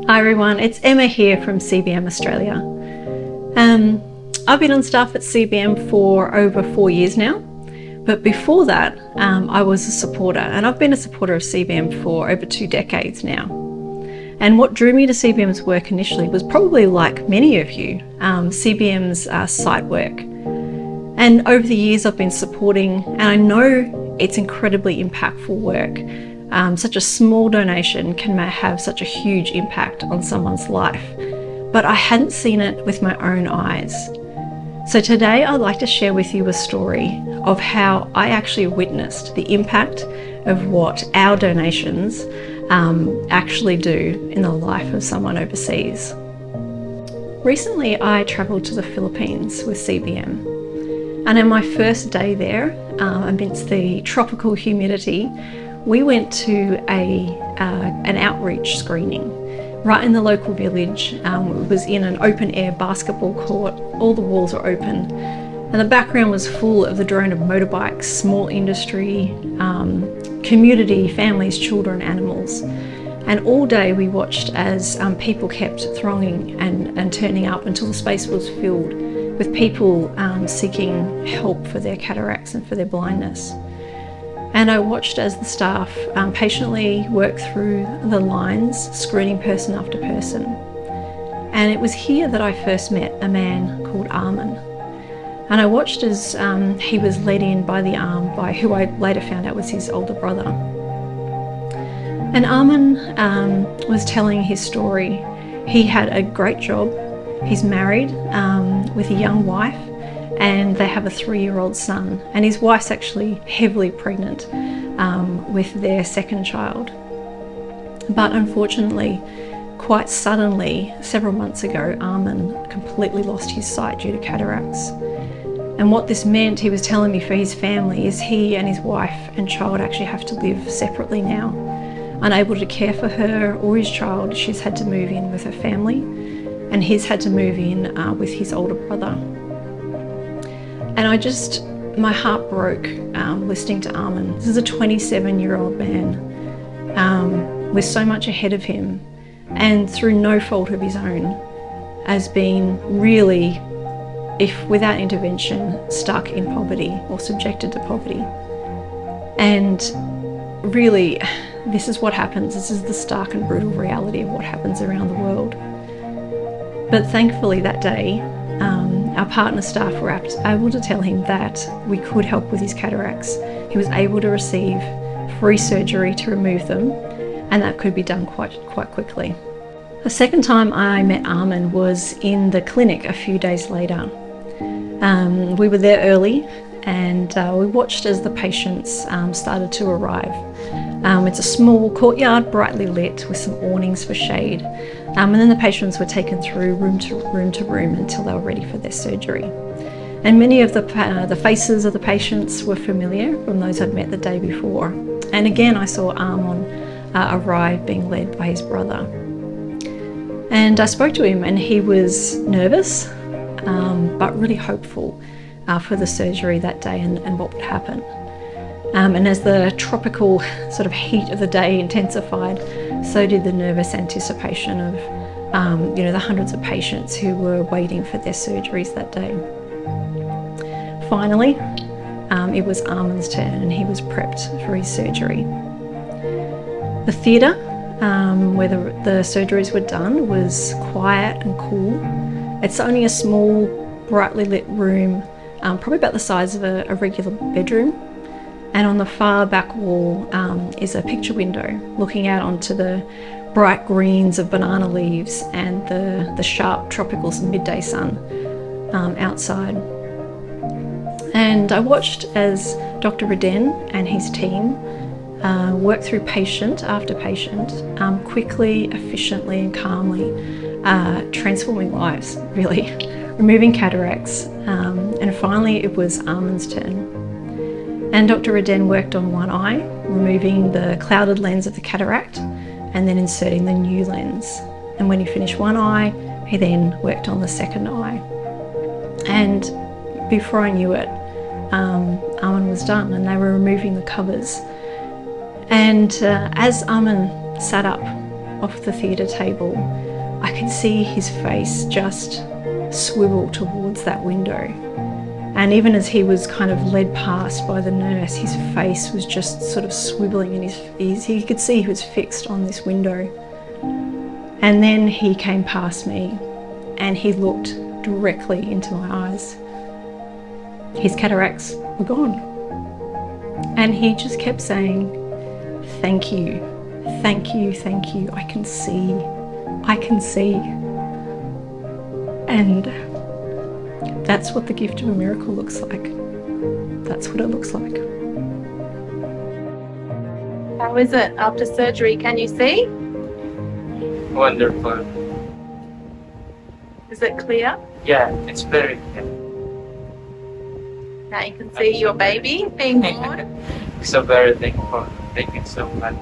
Hi everyone, it's Emma here from CBM Australia. I've been on staff at CBM for over 4 years now, but before that I was a supporter, and I've been a supporter of CBM for over 2 decades now. And what drew me to CBM's work initially was probably like many of you, CBM's site work. And over the years I've been supporting, and I know it's incredibly impactful work. Such a small donation can have such a huge impact on someone's life, but I hadn't seen it with my own eyes. So today I'd like to share with you a story of how I actually witnessed the impact of what our donations actually do in the life of someone overseas. Recently I travelled to the Philippines with CBM, and on my first day there, amidst the tropical humidity, we went to an outreach screening right in the local village. It was in an open air basketball court. All the walls were open, and the background was full of the drone of motorbikes, small industry, community, families, children, animals. And all day we watched as people kept thronging and turning up until the space was filled with people seeking help for their cataracts and for their blindness. And I watched as the staff patiently worked through the lines, screening person after person. And it was here that I first met a man called Armon. And I watched as he was led in by the arm by who I later found out was his older brother. And Armon was telling his story. He had a great job. He's married with a young wife, and they have a 3-year-old son, and his wife's actually heavily pregnant with their second child. But unfortunately, quite suddenly, several months ago, Armon completely lost his sight due to cataracts. And what this meant, he was telling me, for his family, is he and his wife and child actually have to live separately now. Unable to care for her or his child, she's had to move in with her family, and he's had to move in with his older brother. And my heart broke listening to Armon. This is a 27-year-old man with so much ahead of him, and through no fault of his own, has been really, if without intervention, stuck in poverty or subjected to poverty. And really, this is what happens. This is the stark and brutal reality of what happens around the world. But thankfully that day, our partner staff were able to tell him that we could help with his cataracts. He was able to receive free surgery to remove them, and that could be done quite quickly. The second time I met Armon was in the clinic a few days later. We were there early, and we watched as the patients started to arrive. It's a small courtyard, brightly lit, with some awnings for shade. And then the patients were taken through room to room until they were ready for their surgery. And many of the faces of the patients were familiar from those I'd met the day before. And again, I saw Armon arrive being led by his brother. And I spoke to him, and he was nervous, but really hopeful for the surgery that day and what would happen. And as the tropical sort of heat of the day intensified, so did the nervous anticipation of the hundreds of patients who were waiting for their surgeries that day. Finally, it was Armon's turn, and he was prepped for his surgery. The theatre where the surgeries were done was quiet and cool. It's only a small, brightly lit room, probably about the size of a regular bedroom. And on the far back wall is a picture window looking out onto the bright greens of banana leaves and the sharp tropical midday sun outside. And I watched as Dr. Reden and his team worked through patient after patient, quickly, efficiently and calmly, transforming lives, really, removing cataracts. And finally it was Armon's turn. And Dr. Reden worked on one eye, removing the clouded lens of the cataract and then inserting the new lens. And when he finished one eye, he then worked on the second eye. And before I knew it, Armon was done, and they were removing the covers. And as Armon sat up off the theatre table, I could see his face just swivel towards that window. And even as he was kind of led past by the nurse, his face was just sort of swiveling, and he could see he was fixed on this window. And then he came past me and he looked directly into my eyes. His cataracts were gone. And he just kept saying, "Thank you, thank you, thank you. I can see, I can see." And that's what the gift of a miracle looks like. That's what it looks like. How is it after surgery? Can you see? Wonderful. Is it clear? Yeah, it's very clear. Now you can see your baby being born. So very thankful. Thank you so much.